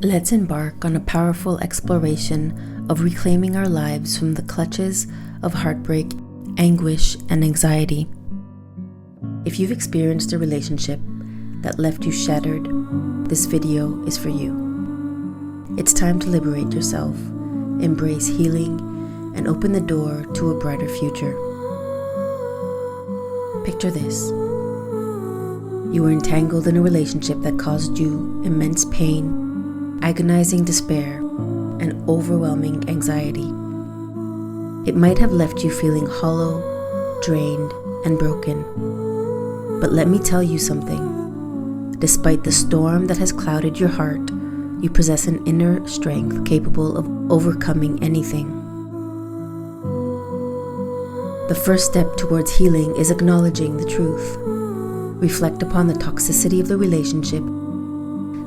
Let's embark on a powerful exploration of reclaiming our lives from the clutches of heartbreak, anguish, and anxiety. If you've experienced a relationship that left you shattered, this video is for you. It's time to liberate yourself, embrace healing, and open the door to a brighter future. Picture this. You were entangled in a relationship that caused you immense pain, agonizing despair, and overwhelming anxiety. It might have left you feeling hollow, drained, and broken. But let me tell you something. Despite the storm that has clouded your heart, you possess an inner strength capable of overcoming anything. The first step towards healing is acknowledging the truth. Reflect upon the toxicity of the relationship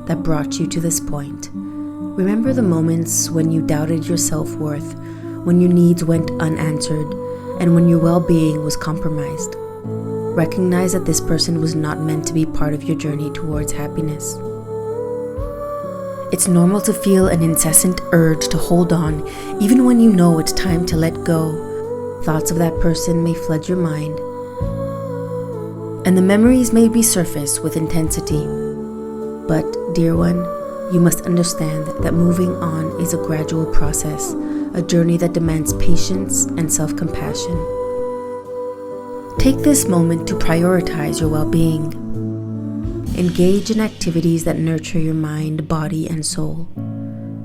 that brought you to this point. Remember the moments when you doubted your self-worth, when your needs went unanswered, and when your well-being was compromised. Recognize that this person was not meant to be part of your journey towards happiness. It's normal to feel an incessant urge to hold on, even when you know it's time to let go. Thoughts of that person may flood your mind, and the memories may resurface with intensity. But, dear one, you must understand that moving on is a gradual process, a journey that demands patience and self-compassion. Take this moment to prioritize your well-being. Engage in activities that nurture your mind, body, and soul.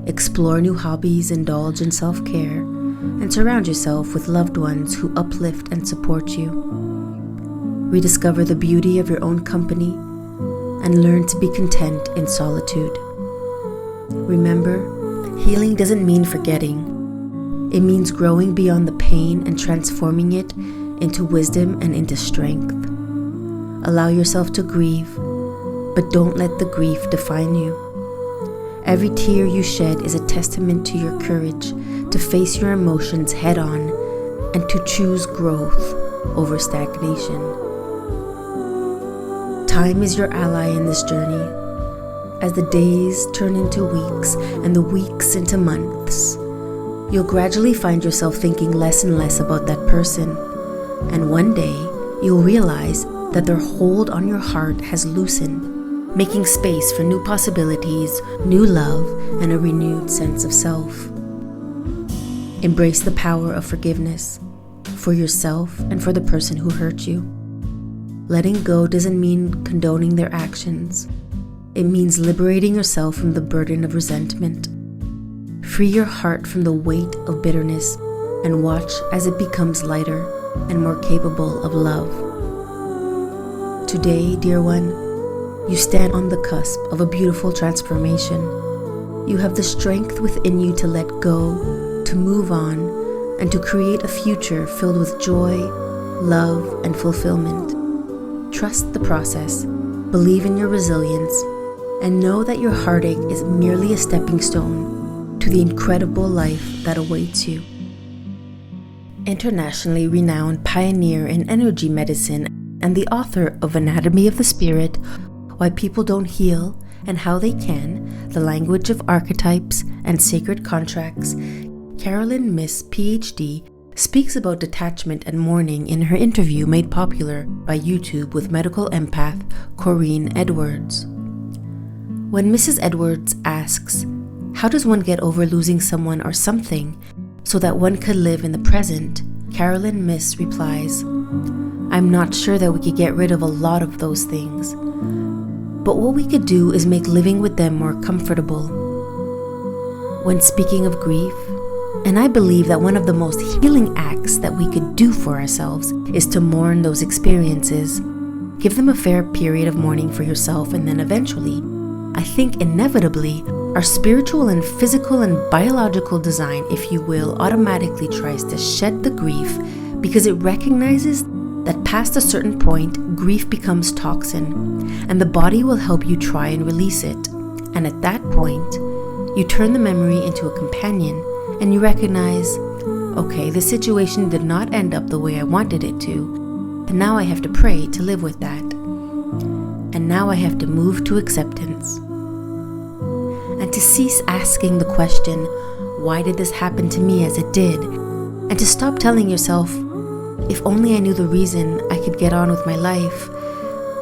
Explore new hobbies, indulge in self-care, and surround yourself with loved ones who uplift and support you. Rediscover the beauty of your own company and learn to be content in solitude. Remember, healing doesn't mean forgetting. It means growing beyond the pain and transforming it into wisdom and into strength. Allow yourself to grieve, but don't let the grief define you. Every tear you shed is a testament to your courage to face your emotions head on and to choose growth over stagnation. Time is your ally in this journey. As the days turn into weeks and the weeks into months, you'll gradually find yourself thinking less and less about that person. And one day, you'll realize that their hold on your heart has loosened, making space for new possibilities, new love, and a renewed sense of self. Embrace the power of forgiveness for yourself and for the person who hurt you. Letting go doesn't mean condoning their actions. It means liberating yourself from the burden of resentment. Free your heart from the weight of bitterness and watch as it becomes lighter and more capable of love. Today, dear one, you stand on the cusp of a beautiful transformation. You have the strength within you to let go, to move on, and to create a future filled with joy, love, and fulfillment. Trust the process, believe in your resilience, and know that your heartache is merely a stepping stone to the incredible life that awaits you. Internationally renowned pioneer in energy medicine and the author of Anatomy of the Spirit, Why People Don't Heal and How They Can, The Language of Archetypes and Sacred Contracts, Carolyn MYSS, PhD, speaks about detachment and mourning in her interview made popular by YouTube with medical empath Corinne Edwards. When Mrs. Edwards asks, "How does one get over losing someone or something so that one could live in the present?" Carolyn MYSS replies, "I'm not sure that we could get rid of a lot of those things, but what we could do is make living with them more comfortable." When speaking of grief, and I believe that one of the most healing acts that we could do for ourselves is to mourn those experiences. Give them a fair period of mourning for yourself, and then eventually, I think inevitably, our spiritual and physical and biological design, if you will, automatically tries to shed the grief because it recognizes that past a certain point, grief becomes toxin, and the body will help you try and release it. And at that point, you turn the memory into a companion and you recognize, okay, the situation did not end up the way I wanted it to, and now I have to pray to live with that. And now I have to move to acceptance. And to to cease asking the question, why did this happen to me as it did? And to stop telling yourself, if only I knew the reason, I could get on with my life.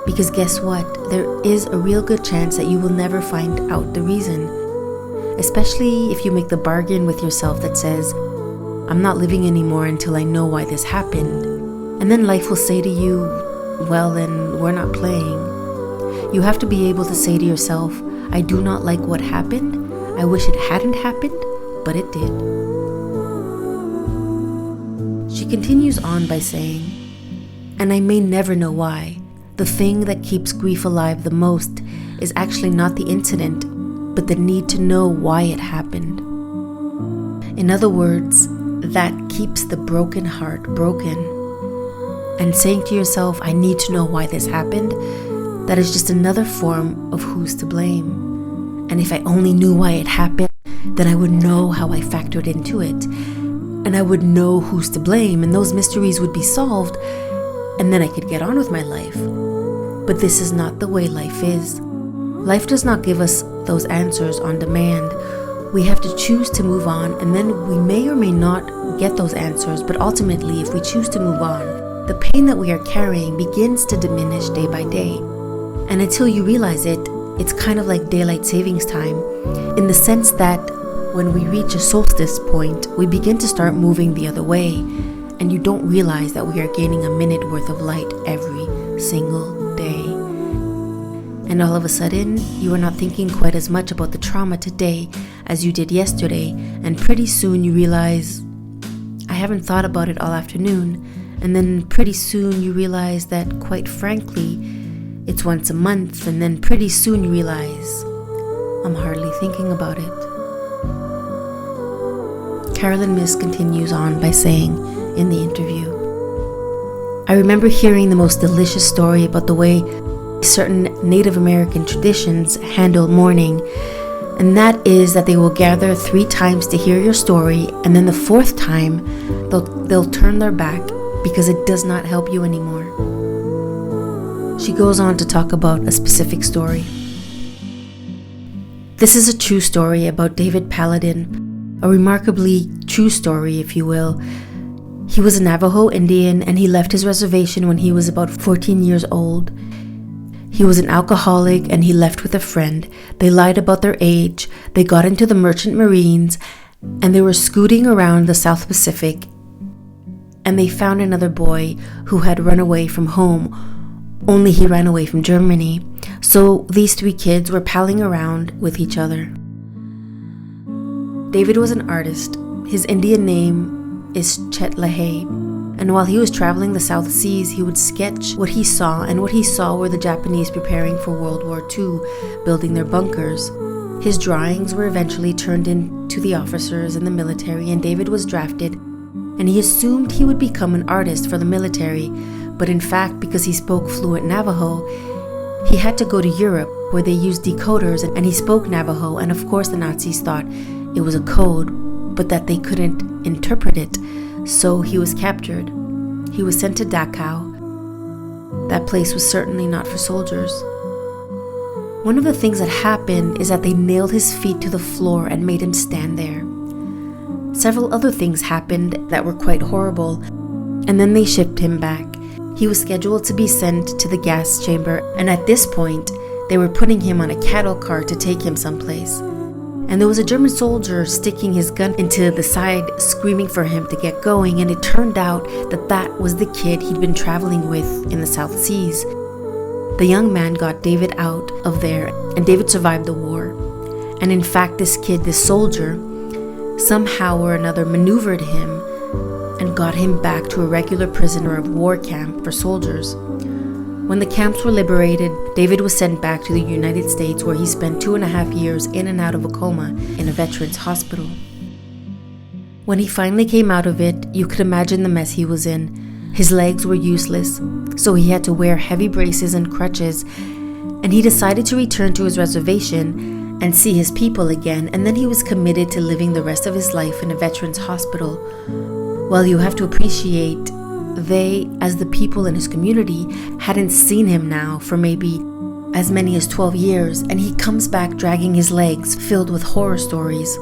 Because guess what? There is a real good chance that you will never find out the reason. Especially if you make the bargain with yourself that says, I'm not living anymore until I know why this happened. And then life will say to you, well, then we're not playing. You have to be able to say to yourself, I do not like what happened. I wish it hadn't happened, but it did. She continues on by saying, and I may never know why. The thing that keeps grief alive the most is actually not the incident, but the need to know why it happened. In other words, that keeps the broken heart broken. And saying to yourself, I need to know why this happened, that is just another form of who's to blame. And if I only knew why it happened, then I would know how I factored into it. And I would know who's to blame, and those mysteries would be solved, and then I could get on with my life. But this is not the way life is. Life does not give us those answers on demand. We have to choose to move on, and then we may or may not get those answers, but ultimately, if we choose to move on, the pain that we are carrying begins to diminish day by day. And until you realize it, it's kind of like daylight savings time, in the sense that when we reach a solstice point, we begin to start moving the other way, and you don't realize that we are gaining a minute worth of light every single day. And all of a sudden, you are not thinking quite as much about the trauma today as you did yesterday, and pretty soon you realize, I haven't thought about it all afternoon, and then pretty soon you realize that, quite frankly, it's once a month, and then pretty soon you realize, I'm hardly thinking about it. Carolyn Myss continues on by saying in the interview, I remember hearing the most delicious story about the way certain Native American traditions handle mourning, and that is that they will gather 3 times to hear your story, and then the 4th time they'll turn their back because it does not help you anymore. She goes on to talk about a specific story. This is a true story about David Paladin, a remarkably true story, if you will. He was a Navajo Indian, and he left his reservation when he was about 14 years old. He was an alcoholic, and he left with a friend. They lied about their age, they got into the merchant marines, and they were scooting around the South Pacific, and they found another boy who had run away from home, only he ran away from Germany. So these 3 kids were palling around with each other. David was an artist. His Indian name is Chet Lahey. And while he was traveling the South Seas, he would sketch what he saw, and what he saw were the Japanese preparing for World War II, building their bunkers. His drawings were eventually turned into the officers in the military, and David was drafted, and he assumed he would become an artist for the military, but in fact, because he spoke fluent Navajo, he had to go to Europe, where they used decoders, and he spoke Navajo, and of course the Nazis thought it was a code, but that they couldn't interpret it. So he was captured. He was sent to Dachau. That place was certainly not for soldiers. One of the things that happened is that they nailed his feet to the floor and made him stand there. Several other things happened that were quite horrible, and then they shipped him back. He was scheduled to be sent to the gas chamber, and at this point, they were putting him on a cattle cart to take him someplace. And there was a German soldier sticking his gun into the side, screaming for him to get going, and it turned out that that was the kid he'd been traveling with in the South Seas. The young man got David out of there, and David survived the war. And in fact, this kid, this soldier, somehow or another maneuvered him and got him back to a regular prisoner of war camp for soldiers. When the camps were liberated, David was sent back to the United States, where he spent 2.5 years in and out of a coma in a veterans hospital. When he finally came out of it, you could imagine the mess he was in. His legs were useless, so he had to wear heavy braces and crutches, and he decided to return to his reservation and see his people again, and then he was committed to living the rest of his life in a veterans hospital. Well, you have to appreciate, they, as the people in his community, hadn't seen him now for maybe as many as 12 years, and he comes back dragging his legs, filled with horror stories.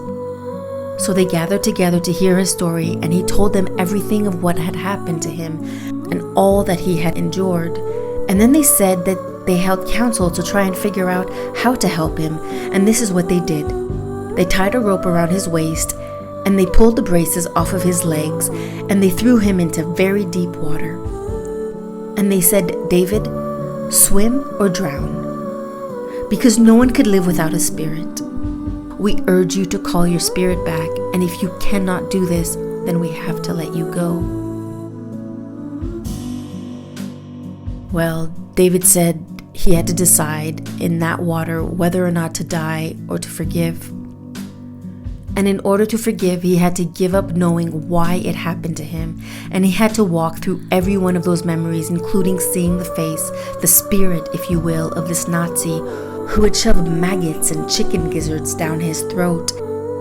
So they gathered together to hear his story, and he told them everything of what had happened to him and all that he had endured. And then they said that they held counsel to try and figure out how to help him, and this is what they did. They tied a rope around his waist, and they pulled the braces off of his legs, and they threw him into very deep water. And they said, "David, swim or drown, because no one could live without a spirit. We urge you to call your spirit back, and if you cannot do this, then we have to let you go." Well, David said he had to decide in that water whether or not to die or to forgive. And in order to forgive, he had to give up knowing why it happened to him. And he had to walk through every one of those memories, including seeing the face, the spirit, if you will, of this Nazi who had shoved maggots and chicken gizzards down his throat.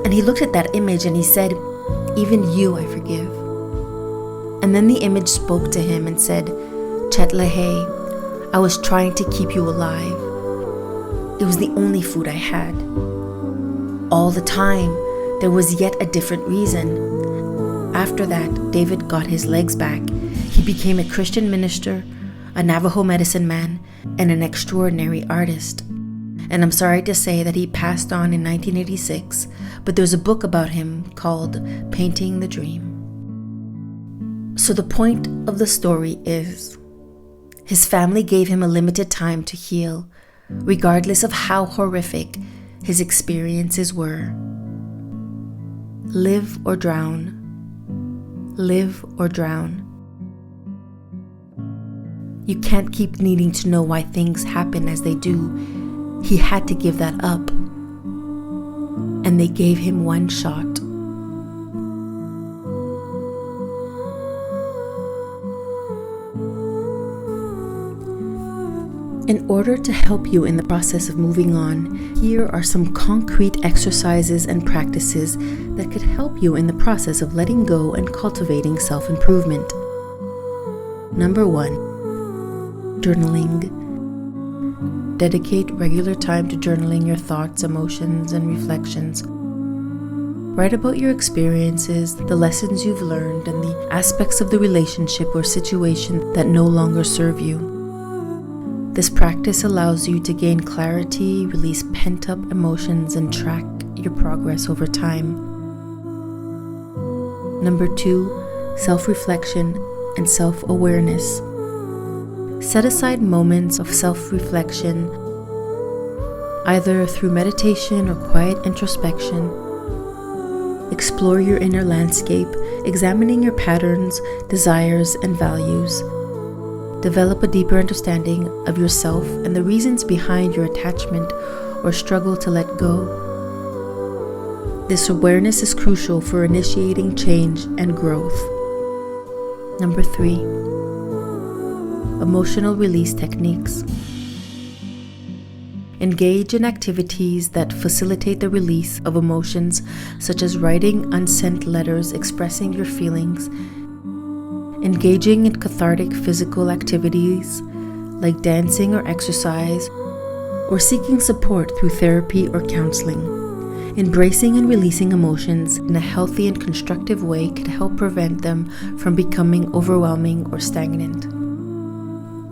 And he looked at that image and he said, "Even you I forgive." And then the image spoke to him and said, "Chetlehe, I was trying to keep you alive. It was the only food I had. All the time, there was yet a different reason." After that, David got his legs back. He became a Christian minister, a Navajo medicine man, and an extraordinary artist. And I'm sorry to say that he passed on in 1986, but there's a book about him called Painting the Dream. So the point of the story is, his family gave him a limited time to heal, regardless of how horrific his experiences were. Live or drown. Live or drown. You can't keep needing to know why things happen as they do. He had to give that up. And they gave him one shot. In order to help you in the process of moving on, here are some concrete exercises and practices that could help you in the process of letting go and cultivating self-improvement. Number 1, journaling. Dedicate regular time to journaling your thoughts, emotions, and reflections. Write about your experiences, the lessons you've learned, and the aspects of the relationship or situation that no longer serve you. This practice allows you to gain clarity, release pent-up emotions, and track your progress over time. Number 2, self-reflection and self-awareness. Set aside moments of self-reflection, either through meditation or quiet introspection. Explore your inner landscape, examining your patterns, desires, and values. Develop a deeper understanding of yourself and the reasons behind your attachment or struggle to let go. This awareness is crucial for initiating change and growth. Number 3, emotional release techniques. Engage in activities that facilitate the release of emotions, such as writing unsent letters expressing your feelings, engaging in cathartic physical activities like dancing or exercise, or seeking support through therapy or counseling. Embracing and releasing emotions in a healthy and constructive way can help prevent them from becoming overwhelming or stagnant.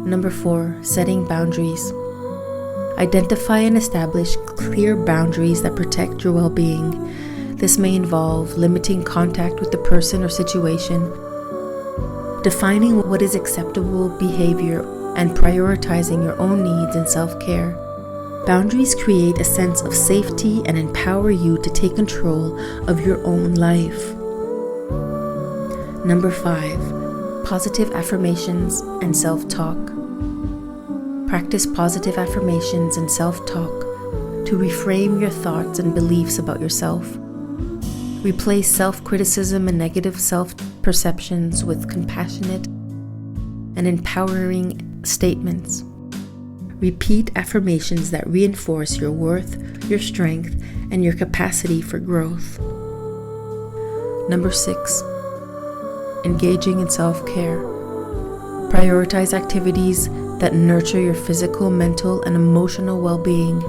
Number 4, setting boundaries. Identify and establish clear boundaries that protect your well-being. This may involve limiting contact with the person or situation, defining what is acceptable behavior, and prioritizing your own needs and self-care. Boundaries create a sense of safety and empower you to take control of your own life. Number 5, positive affirmations and self-talk. Practice positive affirmations and self-talk to reframe your thoughts and beliefs about yourself. Replace self-criticism and negative self-perceptions with compassionate and empowering statements. Repeat affirmations that reinforce your worth, your strength, and your capacity for growth. Number 6, engaging in self-care. Prioritize activities that nurture your physical, mental, and emotional well-being.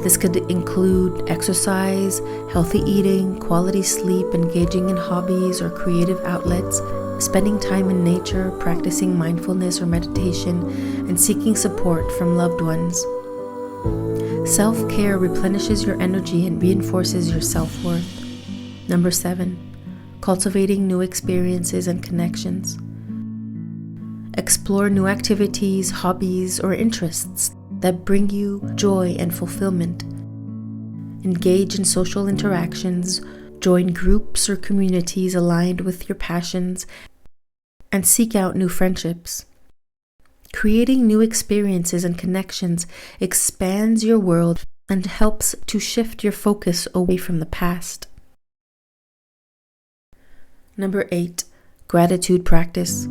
This could include exercise, healthy eating, quality sleep, engaging in hobbies or creative outlets, spending time in nature, practicing mindfulness or meditation, and seeking support from loved ones. Self-care replenishes your energy and reinforces your self-worth. Number 7, cultivating new experiences and connections. Explore new activities, hobbies, or interests that bring you joy and fulfillment. Engage in social interactions, join groups or communities aligned with your passions, and seek out new friendships. Creating new experiences and connections expands your world and helps to shift your focus away from the past. Number 8, gratitude practice.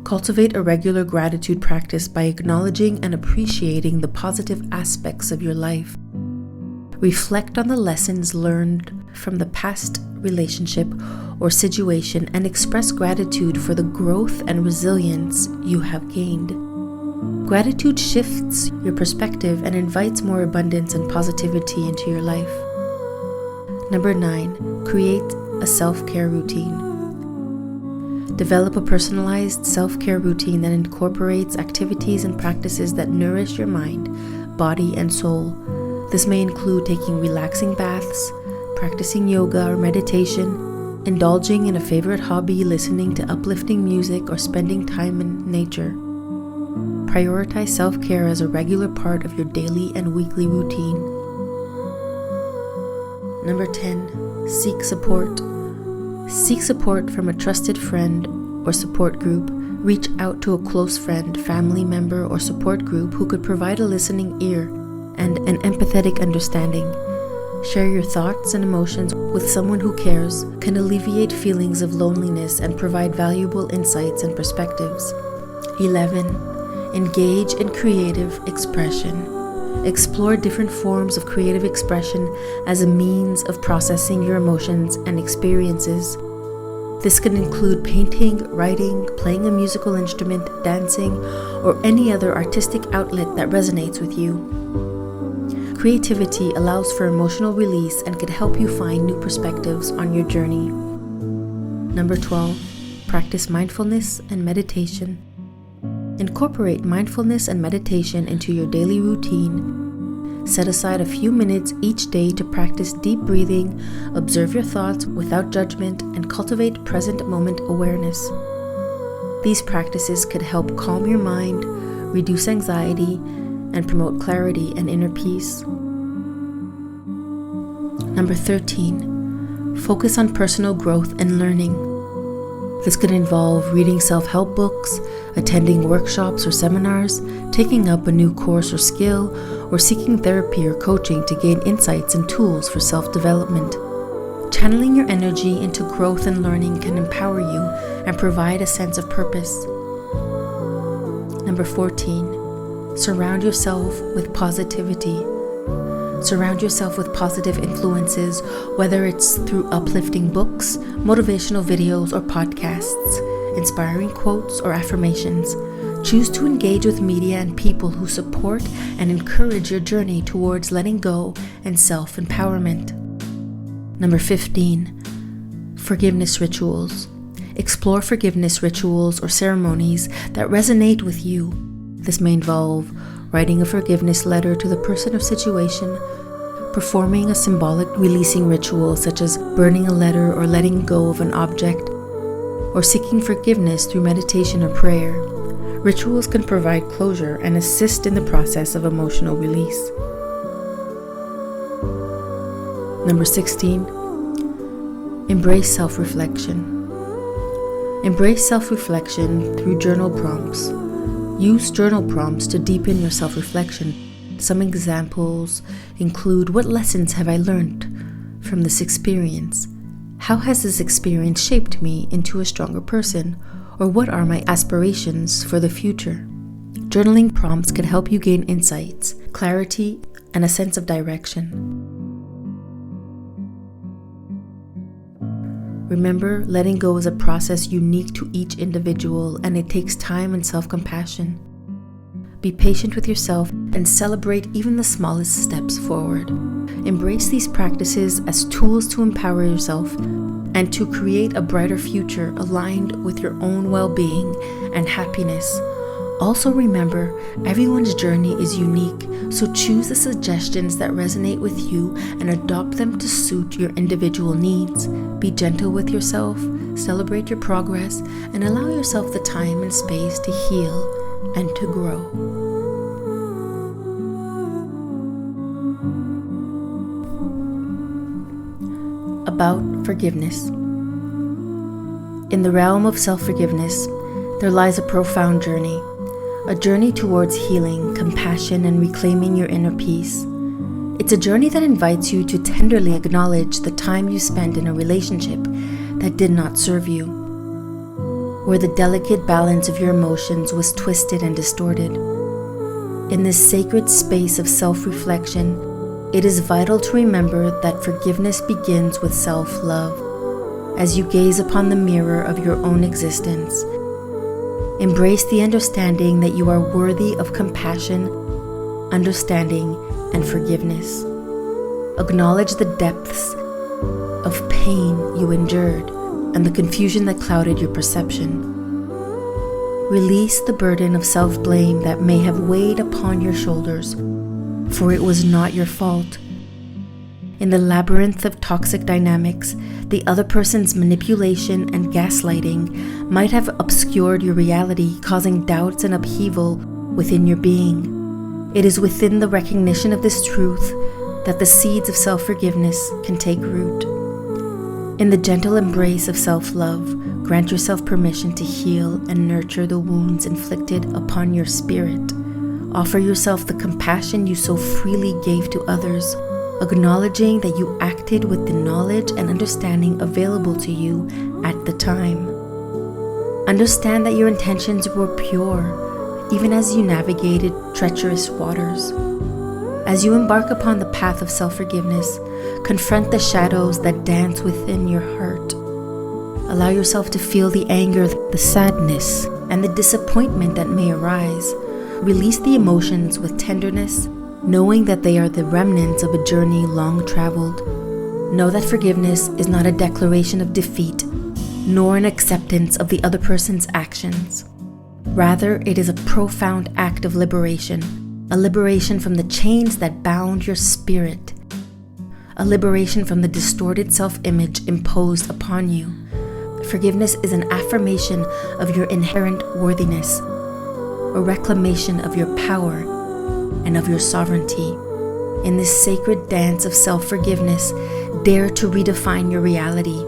Cultivate a regular gratitude practice by acknowledging and appreciating the positive aspects of your life. Reflect on the lessons learned from the past relationship or situation and express gratitude for the growth and resilience you have gained. Gratitude shifts your perspective and invites more abundance and positivity into your life. Number 9, create a self-care routine. Develop a personalized self-care routine that incorporates activities and practices that nourish your mind, body, and soul. This may include taking relaxing baths, practicing yoga or meditation, indulging in a favorite hobby, listening to uplifting music, or spending time in nature. Prioritize self-care as a regular part of your daily and weekly routine. Number 10, seek support. Seek support from a trusted friend or support group. Reach out to a close friend, family member, or support group who could provide a listening ear and an empathetic understanding. Share your thoughts and emotions with someone who cares, can alleviate feelings of loneliness and provide valuable insights and perspectives. 11. Engage in creative expression. Explore different forms of creative expression as a means of processing your emotions and experiences. This can include painting, writing, playing a musical instrument, dancing, or any other artistic outlet that resonates with you. Creativity allows for emotional release and can help you find new perspectives on your journey. Number 12, practice mindfulness and meditation. Incorporate mindfulness and meditation into your daily routine. Set aside a few minutes each day to practice deep breathing, observe your thoughts without judgment, and cultivate present moment awareness. These practices could help calm your mind, reduce anxiety, and promote clarity and inner peace. Number 13, focus on personal growth and learning. This could involve reading self-help books, attending workshops or seminars, taking up a new course or skill, or seeking therapy or coaching to gain insights and tools for self-development. Channeling your energy into growth and learning can empower you and provide a sense of purpose. Number 14, surround yourself with positivity. Surround yourself with positive influences, whether it's through uplifting books, motivational videos, or podcasts, inspiring quotes, or affirmations. Choose to engage with media and people who support and encourage your journey towards letting go and self-empowerment. Number 15, forgiveness rituals. Explore forgiveness rituals or ceremonies that resonate with you. This may involve writing a forgiveness letter to the person or situation, performing a symbolic releasing ritual such as burning a letter or letting go of an object, or seeking forgiveness through meditation or prayer. Rituals can provide closure and assist in the process of emotional release. Number 16, embrace self-reflection. Embrace self-reflection through journal prompts. Use journal prompts to deepen your self-reflection. Some examples include: what lessons have I learned from this experience? How has this experience shaped me into a stronger person? Or what are my aspirations for the future? Journaling prompts can help you gain insights, clarity, and a sense of direction. Remember, letting go is a process unique to each individual, and it takes time and self-compassion. Be patient with yourself and celebrate even the smallest steps forward. Embrace these practices as tools to empower yourself and to create a brighter future aligned with your own well-being and happiness. Also remember, everyone's journey is unique, so choose the suggestions that resonate with you and adopt them to suit your individual needs. Be gentle with yourself, celebrate your progress, and allow yourself the time and space to heal and to grow. About forgiveness. In the realm of self-forgiveness, there lies a profound journey. A journey towards healing, compassion, and reclaiming your inner peace. It's a journey that invites you to tenderly acknowledge the time you spent in a relationship that did not serve you, where the delicate balance of your emotions was twisted and distorted. In this sacred space of self-reflection, it is vital to remember that forgiveness begins with self-love. As you gaze upon the mirror of your own existence, embrace the understanding that you are worthy of compassion, understanding, and forgiveness. Acknowledge the depths of pain you endured and the confusion that clouded your perception. Release the burden of self-blame that may have weighed upon your shoulders, for it was not your fault. In the labyrinth of toxic dynamics, the other person's manipulation and gaslighting might have obscured your reality, causing doubts and upheaval within your being. It is within the recognition of this truth that the seeds of self-forgiveness can take root. In the gentle embrace of self-love, grant yourself permission to heal and nurture the wounds inflicted upon your spirit. Offer yourself the compassion you so freely gave to others, acknowledging that you acted with the knowledge and understanding available to you at the time. Understand that your intentions were pure, even as you navigated treacherous waters. As you embark upon the path of self-forgiveness, confront the shadows that dance within your heart. Allow yourself to feel the anger, the sadness, and the disappointment that may arise. Release the emotions with tenderness, knowing that they are the remnants of a journey long traveled. Know that forgiveness is not a declaration of defeat, nor an acceptance of the other person's actions. Rather, it is a profound act of liberation, a liberation from the chains that bound your spirit, a liberation from the distorted self-image imposed upon you. Forgiveness is an affirmation of your inherent worthiness, a reclamation of your power and of your sovereignty. In this sacred dance of self-forgiveness, dare to redefine your reality.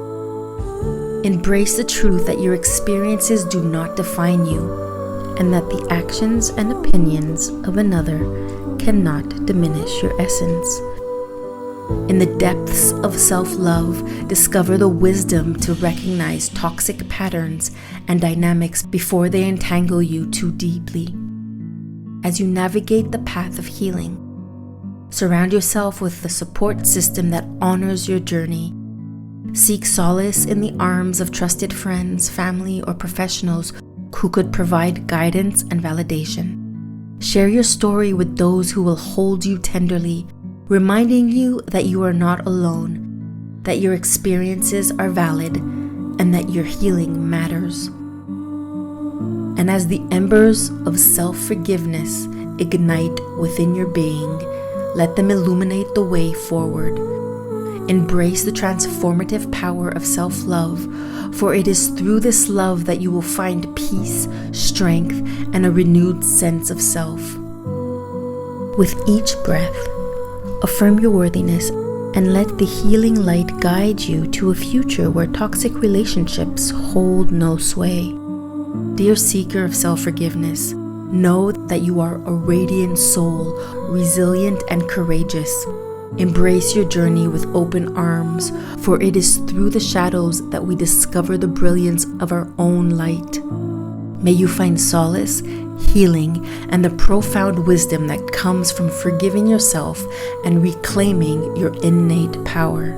Embrace the truth that your experiences do not define you, and that the actions and opinions of another cannot diminish your essence. In the depths of self-love, discover the wisdom to recognize toxic patterns and dynamics before they entangle you too deeply. As you navigate the path of healing, surround yourself with the support system that honors your journey. Seek solace in the arms of trusted friends, family, or professionals who could provide guidance and validation. Share your story with those who will hold you tenderly, reminding you that you are not alone, that your experiences are valid, and that your healing matters. And as the embers of self-forgiveness ignite within your being, let them illuminate the way forward. Embrace the transformative power of self-love, for it is through this love that you will find peace, strength, and a renewed sense of self. With each breath, affirm your worthiness and let the healing light guide you to a future where toxic relationships hold no sway. Dear seeker of self-forgiveness, know that you are a radiant soul, resilient and courageous. Embrace your journey with open arms, for it is through the shadows that we discover the brilliance of our own light. May you find solace, healing, and the profound wisdom that comes from forgiving yourself and reclaiming your innate power.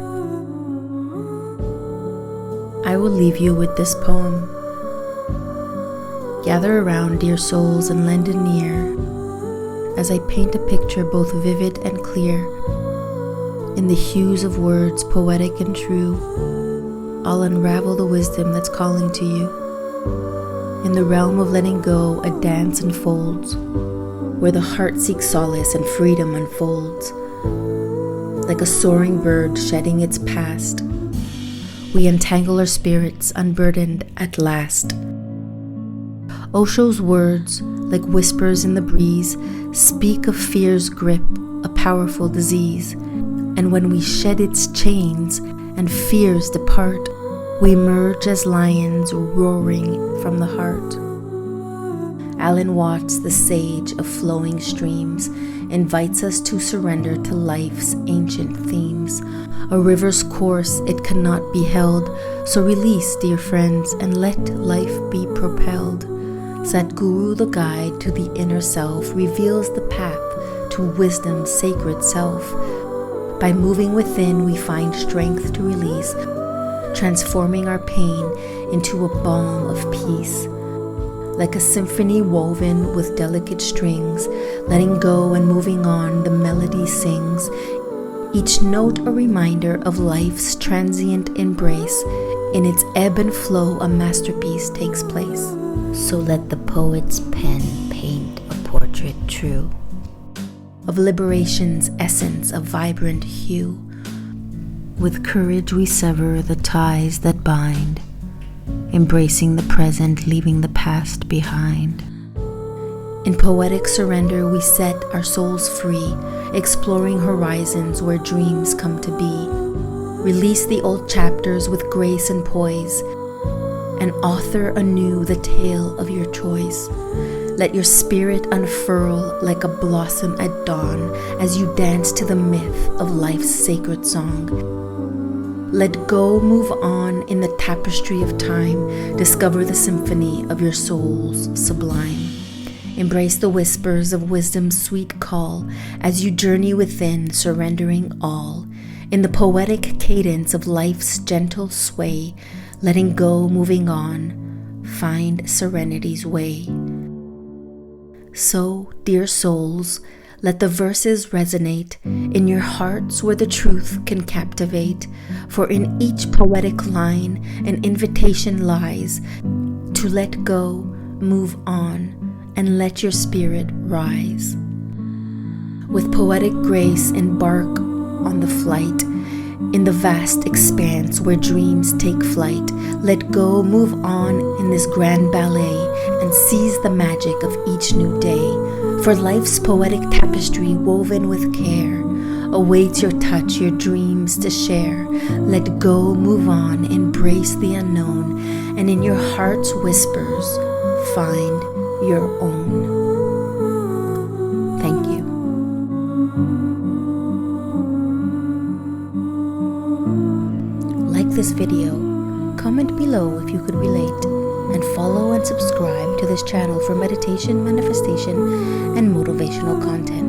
I will leave you with this poem. Gather around, dear souls, and lend an ear as I paint a picture both vivid and clear. In the hues of words, poetic and true, I'll unravel the wisdom that's calling to you. In the realm of letting go, a dance unfolds, where the heart seeks solace and freedom unfolds. Like a soaring bird shedding its past, we untangle our spirits, unburdened at last. Osho's words, like whispers in the breeze, speak of fear's grip, a powerful disease. And when we shed its chains and fears depart, we emerge as lions roaring from the heart. Alan Watts, the sage of flowing streams, invites us to surrender to life's ancient themes. A river's course, it cannot be held, so release, dear friends, and let life be propelled. Sadhguru, the guide to the inner self, reveals the path to wisdom's sacred self. By moving within, we find strength to release, transforming our pain into a balm of peace. Like a symphony woven with delicate strings, letting go and moving on, the melody sings. Each note a reminder of life's transient embrace. In its ebb and flow, a masterpiece takes place. So let the poet's pen paint a portrait true of liberation's essence, a vibrant hue. With courage we sever the ties that bind, embracing the present, leaving the past behind. In poetic surrender we set our souls free, exploring horizons where dreams come to be. Release the old chapters with grace and poise, and author anew the tale of your choice. Let your spirit unfurl like a blossom at dawn as you dance to the myth of life's sacred song. Let go, move on in the tapestry of time. Discover the symphony of your soul's sublime. Embrace the whispers of wisdom's sweet call as you journey within, surrendering all. In the poetic cadence of life's gentle sway, letting go, moving on, find serenity's way. So, dear souls, let the verses resonate in your hearts where the truth can captivate. For in each poetic line an invitation lies to let go, move on, and let your spirit rise. With poetic grace, embark on the flight in the vast expanse where dreams take flight. Let go, move on in this grand ballet and seize the magic of each new day. For life's poetic tapestry woven with care awaits your touch, your dreams to share. Let go, move on, embrace the unknown, and in your heart's whispers find your own. Thank you. Like this video, comment below if you could relate, and follow and subscribe to this channel for meditation, manifestation, and motivational content.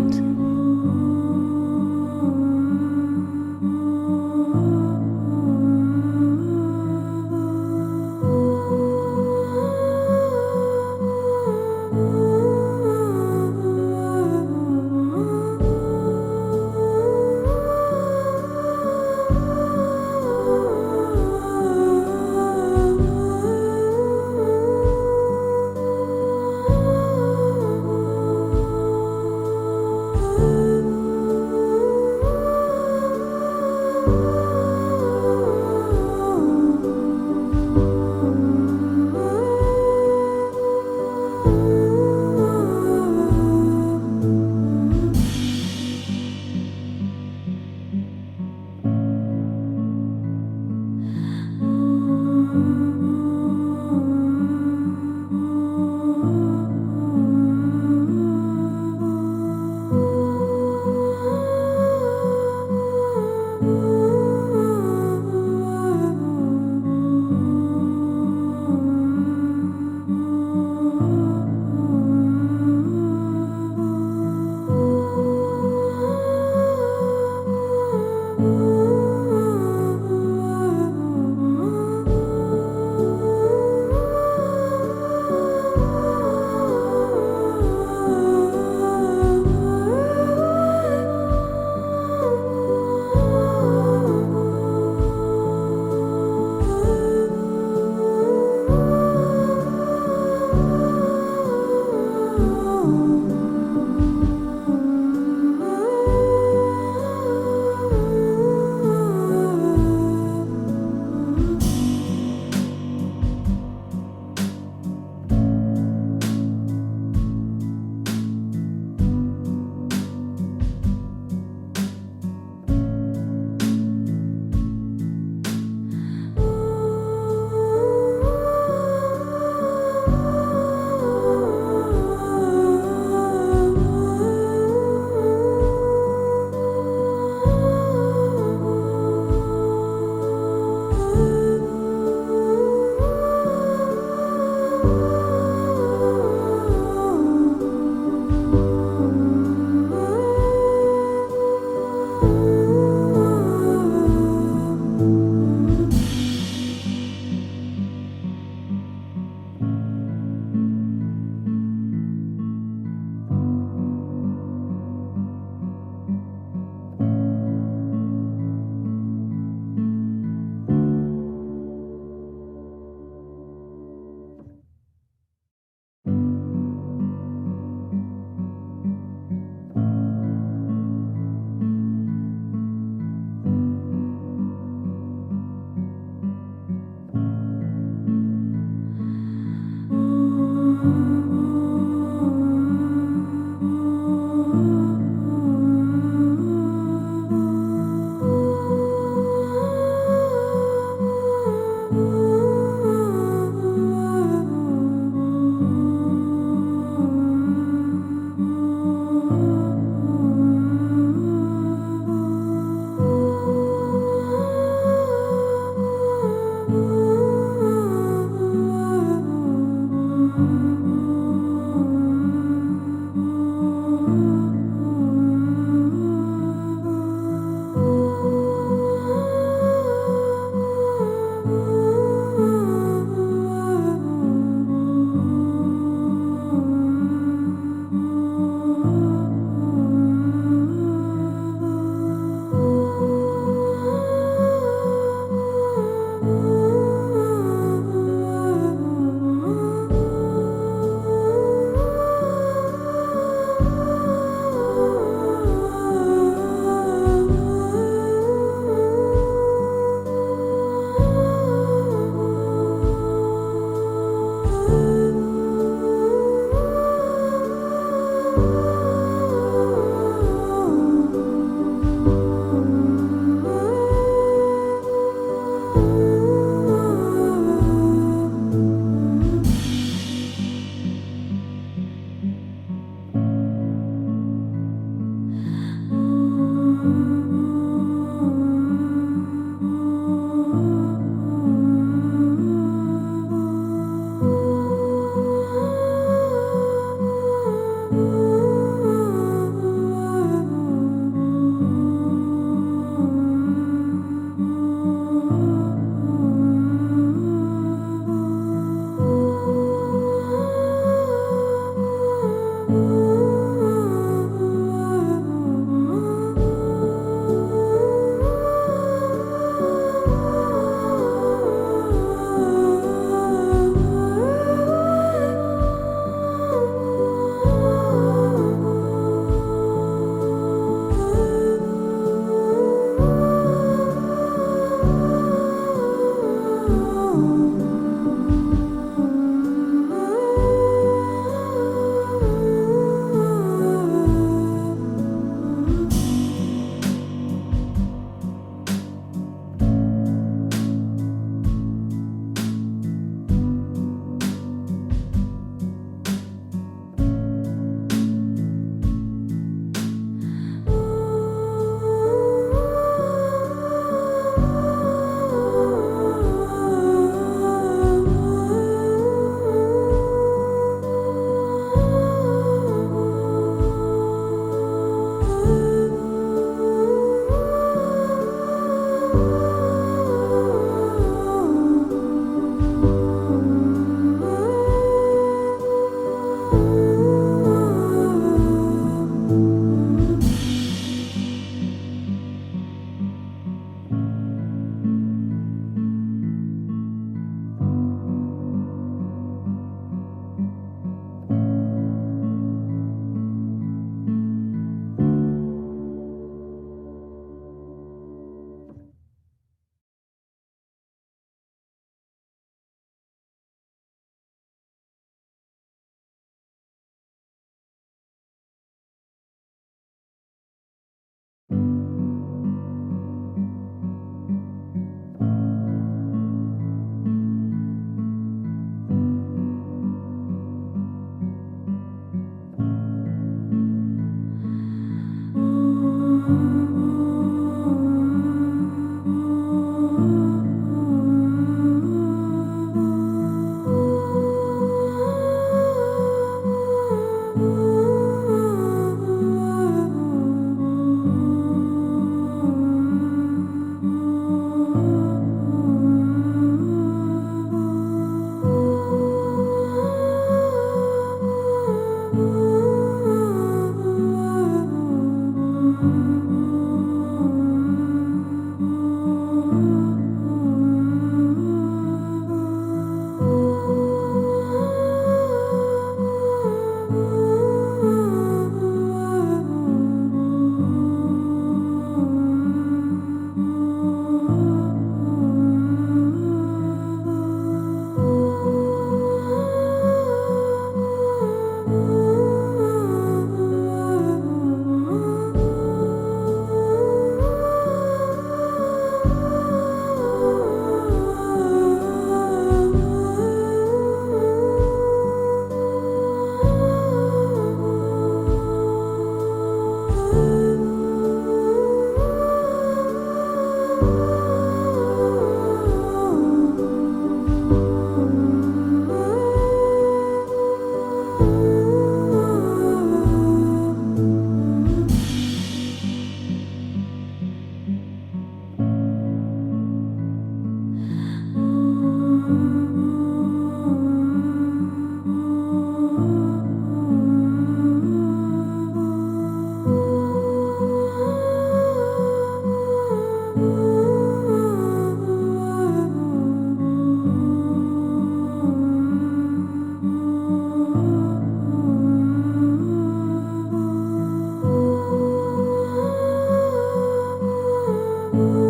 you.